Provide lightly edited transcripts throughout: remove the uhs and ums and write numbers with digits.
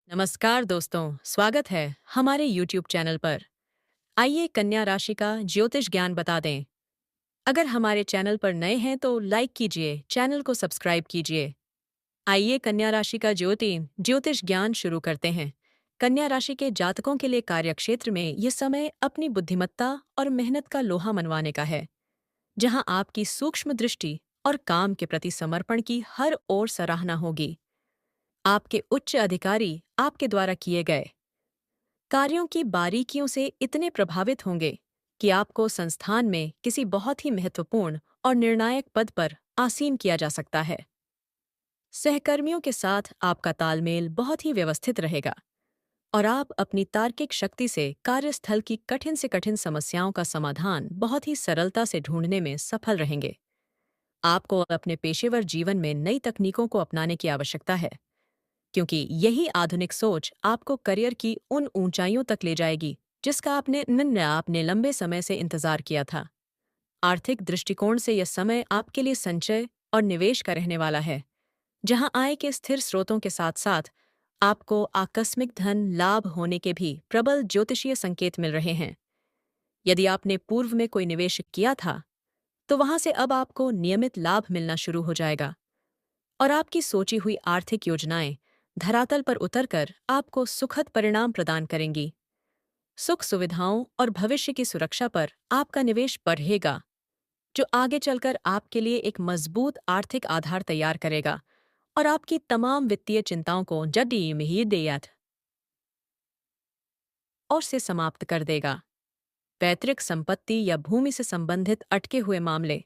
नमस्कार दोस्तों, स्वागत है हमारे YouTube चैनल पर। आइए कन्या राशि का ज्योतिष ज्ञान बता दें। अगर हमारे चैनल पर नए हैं तो लाइक कीजिए, चैनल को सब्सक्राइब कीजिए। आइए कन्या राशि का ज्योतिष ज्ञान शुरू करते हैं। कन्या राशि के जातकों के लिए कार्यक्षेत्र में यह समय अपनी बुद्धिमत्ता और मेहनत का लोहा मनवाने का है, जहां आपकी सूक्ष्म दृष्टि और काम के प्रति समर्पण की हर ओर सराहना होगी। आपके उच्च अधिकारी आपके द्वारा किए गए कार्यों की बारीकियों से इतने प्रभावित होंगे कि आपको संस्थान में किसी बहुत ही महत्वपूर्ण और निर्णायक पद पर आसीन किया जा सकता है। सहकर्मियों के साथ आपका तालमेल बहुत ही व्यवस्थित रहेगा और आप अपनी तार्किक शक्ति से कार्यस्थल की कठिन से कठिन समस्याओं का समाधान बहुत ही सरलता से ढूंढने में सफल रहेंगे। आपको अपने पेशेवर जीवन में नई तकनीकों को अपनाने की आवश्यकता है, क्योंकि यही आधुनिक सोच आपको करियर की उन ऊंचाइयों तक ले जाएगी जिसका आपने लंबे समय से इंतजार किया था। आर्थिक दृष्टिकोण से यह समय आपके लिए संचय और निवेश का रहने वाला है, जहां आय के स्थिर स्रोतों के साथ साथ आपको आकस्मिक धन लाभ होने के भी प्रबल ज्योतिषीय संकेत मिल रहे हैं। यदि आपने पूर्व में कोई निवेश किया था, तो वहां से अब आपको नियमित लाभ मिलना शुरू हो जाएगा और आपकी सोची हुई आर्थिक योजनाएं धरातल पर उतरकर आपको सुखद परिणाम प्रदान करेंगी। सुख सुविधाओं और भविष्य की सुरक्षा पर आपका निवेश बढ़ेगा, जो आगे चलकर आपके लिए एक मजबूत आर्थिक आधार तैयार करेगा और आपकी तमाम वित्तीय चिंताओं को जड़ी में ही देयत और से समाप्त कर देगा। पैतृक संपत्ति या भूमि से संबंधित अटके हुए मामले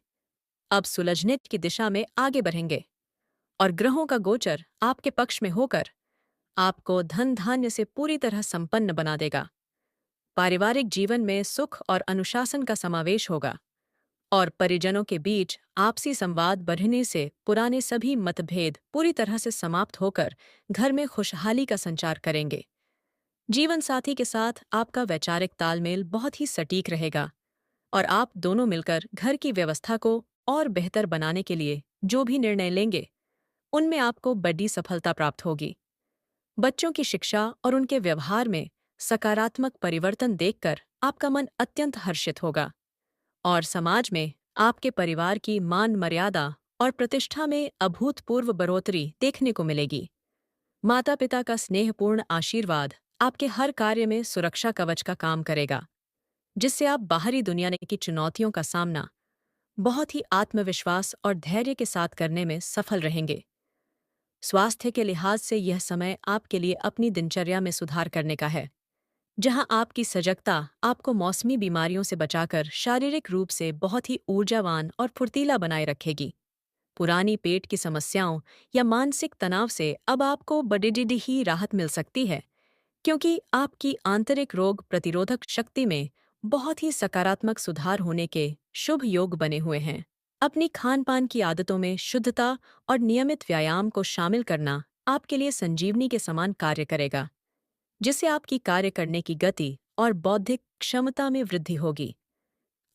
अब सुलझने की दिशा में आगे बढ़ेंगे और ग्रहों का गोचर आपके पक्ष में होकर आपको धन धान्य से पूरी तरह संपन्न बना देगा। पारिवारिक जीवन में सुख और अनुशासन का समावेश होगा और परिजनों के बीच आपसी संवाद बढ़ने से पुराने सभी मतभेद पूरी तरह से समाप्त होकर घर में खुशहाली का संचार करेंगे। जीवन साथी के साथ आपका वैचारिक तालमेल बहुत ही सटीक रहेगा और आप दोनों मिलकर घर की व्यवस्था को और बेहतर बनाने के लिए जो भी निर्णय लेंगे, उनमें आपको बड़ी सफलता प्राप्त होगी। बच्चों की शिक्षा और उनके व्यवहार में सकारात्मक परिवर्तन देखकर आपका मन अत्यंत हर्षित होगा और समाज में आपके परिवार की मान मर्यादा और प्रतिष्ठा में अभूतपूर्व बढ़ोतरी देखने को मिलेगी। माता पिता का स्नेहपूर्ण आशीर्वाद आपके हर कार्य में सुरक्षा कवच का काम करेगा, जिससे आप बाहरी दुनिया की चुनौतियों का सामना बहुत ही आत्मविश्वास और धैर्य के साथ करने में सफल रहेंगे। स्वास्थ्य के लिहाज से यह समय आपके लिए अपनी दिनचर्या में सुधार करने का है, जहां आपकी सजगता आपको मौसमी बीमारियों से बचाकर शारीरिक रूप से बहुत ही ऊर्जावान और फुर्तीला बनाए रखेगी। पुरानी पेट की समस्याओं या मानसिक तनाव से अब आपको बड़ी ही राहत मिल सकती है, क्योंकि आपकी आंतरिक रोग प्रतिरोधक शक्ति में बहुत ही सकारात्मक सुधार होने के शुभ योग बने हुए हैं। अपनी खान पान की आदतों में शुद्धता और नियमित व्यायाम को शामिल करना आपके लिए संजीवनी के समान कार्य करेगा, जिससे आपकी कार्य करने की गति और बौद्धिक क्षमता में वृद्धि होगी।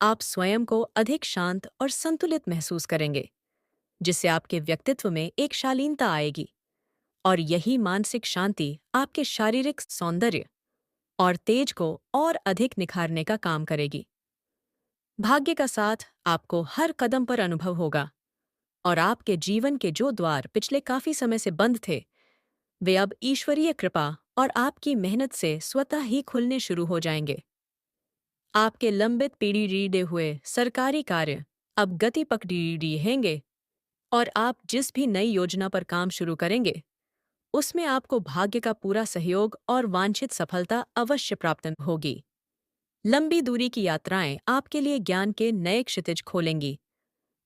आप स्वयं को अधिक शांत और संतुलित महसूस करेंगे, जिससे आपके व्यक्तित्व में एक शालीनता आएगी और यही मानसिक शांति आपके शारीरिक सौंदर्य और तेज को और अधिक निखारने का काम करेगी। भाग्य का साथ आपको हर कदम पर अनुभव होगा और आपके जीवन के जो द्वार पिछले काफी समय से बंद थे, वे अब ईश्वरीय कृपा और आपकी मेहनत से स्वतः ही खुलने शुरू हो जाएंगे। आपके लंबित पीढ़ी रीढ़े हुए सरकारी कार्य अब गति पकड़ी रहेंगे और आप जिस भी नई योजना पर काम शुरू करेंगे, उसमें आपको भाग्य का पूरा सहयोग और वांछित सफलता अवश्य प्राप्त होगी। लंबी दूरी की यात्राएं आपके लिए ज्ञान के नए क्षितिज खोलेंगी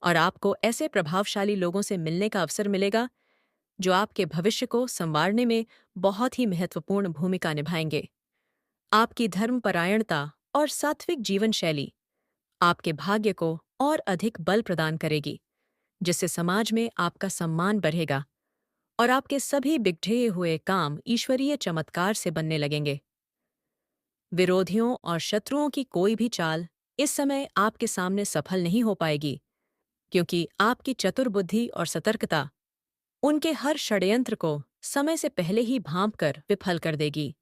और आपको ऐसे प्रभावशाली लोगों से मिलने का अवसर मिलेगा जो आपके भविष्य को संवारने में बहुत ही महत्वपूर्ण भूमिका निभाएंगे। आपकी धर्मपरायणता और सात्विक जीवन शैली आपके भाग्य को और अधिक बल प्रदान करेगी, जिससे समाज में आपका सम्मान बढ़ेगा और आपके सभी बिगड़े हुए काम ईश्वरीय चमत्कार से बनने लगेंगे। विरोधियों और शत्रुओं की कोई भी चाल इस समय आपके सामने सफल नहीं हो पाएगी, क्योंकि आपकी चतुर बुद्धि और सतर्कता उनके हर षड्यंत्र को समय से पहले ही भांप कर विफल कर देगी।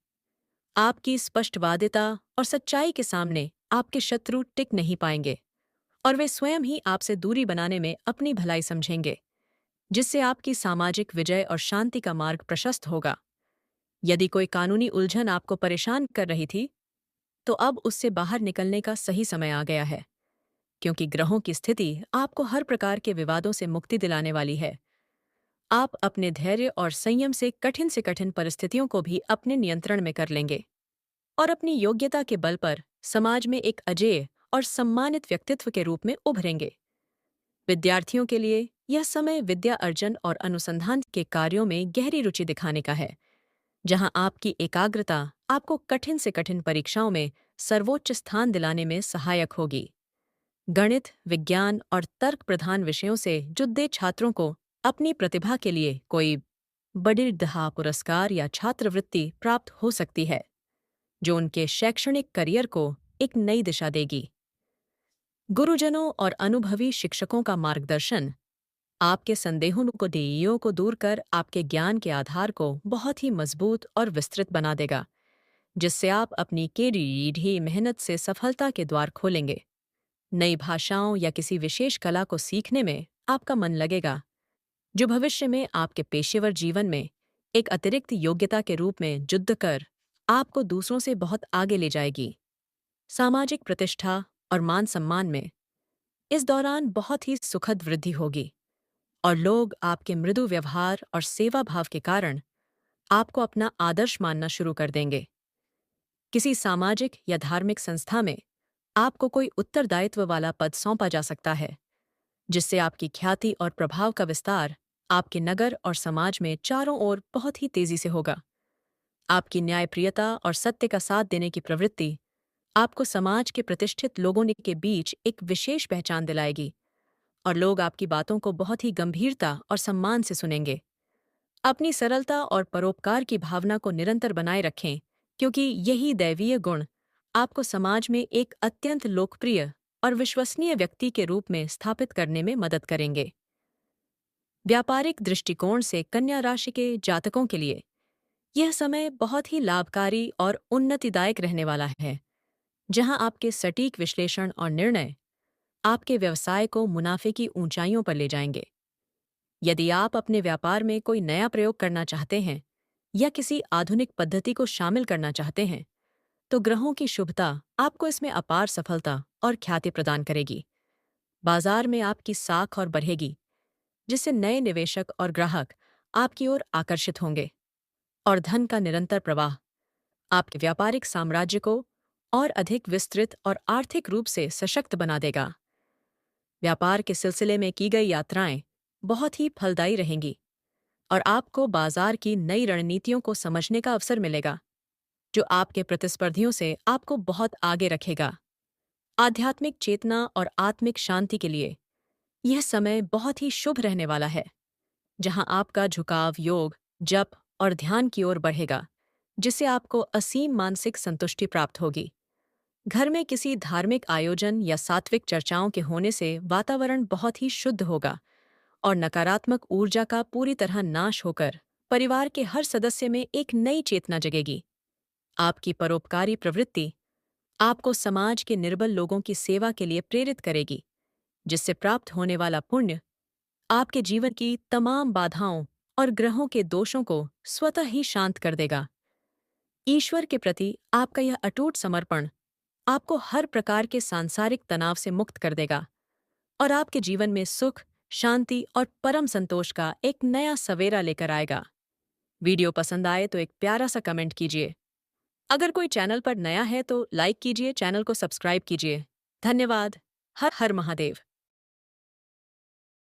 आपकी स्पष्टवादिता और सच्चाई के सामने आपके शत्रु टिक नहीं पाएंगे और वे स्वयं ही आपसे दूरी बनाने में अपनी भलाई समझेंगे, जिससे आपकी सामाजिक विजय और शांति का मार्ग प्रशस्त होगा। यदि कोई कानूनी उलझन आपको परेशान कर रही थी, तो अब उससे बाहर निकलने का सही समय आ गया है, क्योंकि ग्रहों की स्थिति आपको हर प्रकार के विवादों से मुक्ति दिलाने वाली है। आप अपने धैर्य और संयम से कठिन परिस्थितियों को भी अपने नियंत्रण में कर लेंगे और अपनी योग्यता के बल पर समाज में एक अजेय और सम्मानित व्यक्तित्व के रूप में उभरेंगे। विद्यार्थियों के लिए यह समय विद्या अर्जन और अनुसंधान के कार्यों में गहरी रुचि दिखाने का है, जहां आपकी एकाग्रता आपको कठिन से कठिन परीक्षाओं में सर्वोच्च स्थान दिलाने में सहायक होगी। गणित, विज्ञान और तर्क प्रधान विषयों से जुड़े छात्रों को अपनी प्रतिभा के लिए कोई बड़ी दहा पुरस्कार या छात्रवृत्ति प्राप्त हो सकती है, जो उनके शैक्षणिक करियर को एक नई दिशा देगी। गुरुजनों और अनुभवी शिक्षकों का मार्गदर्शन आपके संदेहों को दूर कर आपके ज्ञान के आधार को बहुत ही मजबूत और विस्तृत बना देगा, जिससे आप अपनी टेढ़ी मेहनत से सफलता के द्वार खोलेंगे। नई भाषाओं या किसी विशेष कला को सीखने में आपका मन लगेगा, जो भविष्य में आपके पेशेवर जीवन में एक अतिरिक्त योग्यता के रूप में जुड़ कर आपको दूसरों से बहुत आगे ले जाएगी। सामाजिक प्रतिष्ठा और मान सम्मान में इस दौरान बहुत ही सुखद वृद्धि होगी और लोग आपके मृदु व्यवहार और सेवा भाव के कारण आपको अपना आदर्श मानना शुरू कर देंगे। किसी सामाजिक या धार्मिक संस्था में आपको कोई उत्तरदायित्व वाला पद सौंपा जा सकता है, जिससे आपकी ख्याति और प्रभाव का विस्तार आपके नगर और समाज में चारों ओर बहुत ही तेजी से होगा। आपकी न्यायप्रियता और सत्य का साथ देने की प्रवृत्ति आपको समाज के प्रतिष्ठित लोगों के बीच एक विशेष पहचान दिलाएगी और लोग आपकी बातों को बहुत ही गंभीरता और सम्मान से सुनेंगे। अपनी सरलता और परोपकार की भावना को निरंतर बनाए रखें, क्योंकि यही दैवीय गुण आपको समाज में एक अत्यंत लोकप्रिय और विश्वसनीय व्यक्ति के रूप में स्थापित करने में मदद करेंगे। व्यापारिक दृष्टिकोण से कन्या राशि के जातकों के लिए यह समय बहुत ही लाभकारी और उन्नतिदायक रहने वाला है, जहां आपके सटीक विश्लेषण और निर्णय आपके व्यवसाय को मुनाफे की ऊंचाइयों पर ले जाएंगे। यदि आप अपने व्यापार में कोई नया प्रयोग करना चाहते हैं या किसी आधुनिक पद्धति को शामिल करना चाहते हैं, तो ग्रहों की शुभता आपको इसमें अपार सफलता और ख्याति प्रदान करेगी। बाजार में आपकी साख और बढ़ेगी, जिससे नए निवेशक और ग्राहक आपकी ओर आकर्षित होंगे और धन का निरंतर प्रवाह आपके व्यापारिक साम्राज्य को और अधिक विस्तृत और आर्थिक रूप से सशक्त बना देगा। व्यापार के सिलसिले में की गई यात्राएं बहुत ही फलदायी रहेंगी और आपको बाजार की नई रणनीतियों को समझने का अवसर मिलेगा, जो आपके प्रतिस्पर्धियों से आपको बहुत आगे रखेगा। आध्यात्मिक चेतना और आत्मिक शांति के लिए यह समय बहुत ही शुभ रहने वाला है, जहां आपका झुकाव योग, जप और ध्यान की ओर बढ़ेगा, जिससे आपको असीम मानसिक संतुष्टि प्राप्त होगी। घर में किसी धार्मिक आयोजन या सात्विक चर्चाओं के होने से वातावरण बहुत ही शुद्ध होगा और नकारात्मक ऊर्जा का पूरी तरह नाश होकर परिवार के हर सदस्य में एक नई चेतना जगेगी। आपकी परोपकारी प्रवृत्ति आपको समाज के निर्बल लोगों की सेवा के लिए प्रेरित करेगी, जिससे प्राप्त होने वाला पुण्य आपके जीवन की तमाम बाधाओं और ग्रहों के दोषों को स्वतः ही शांत कर देगा। ईश्वर के प्रति आपका यह अटूट समर्पण आपको हर प्रकार के सांसारिक तनाव से मुक्त कर देगा और आपके जीवन में सुख, शांति और परम संतोष का एक नया सवेरा लेकर आएगा। वीडियो पसंद आए तो एक प्यारा सा कमेंट कीजिए। अगर कोई चैनल पर नया है तो लाइक कीजिए, चैनल को सब्सक्राइब कीजिए। धन्यवाद। हर हर महादेव।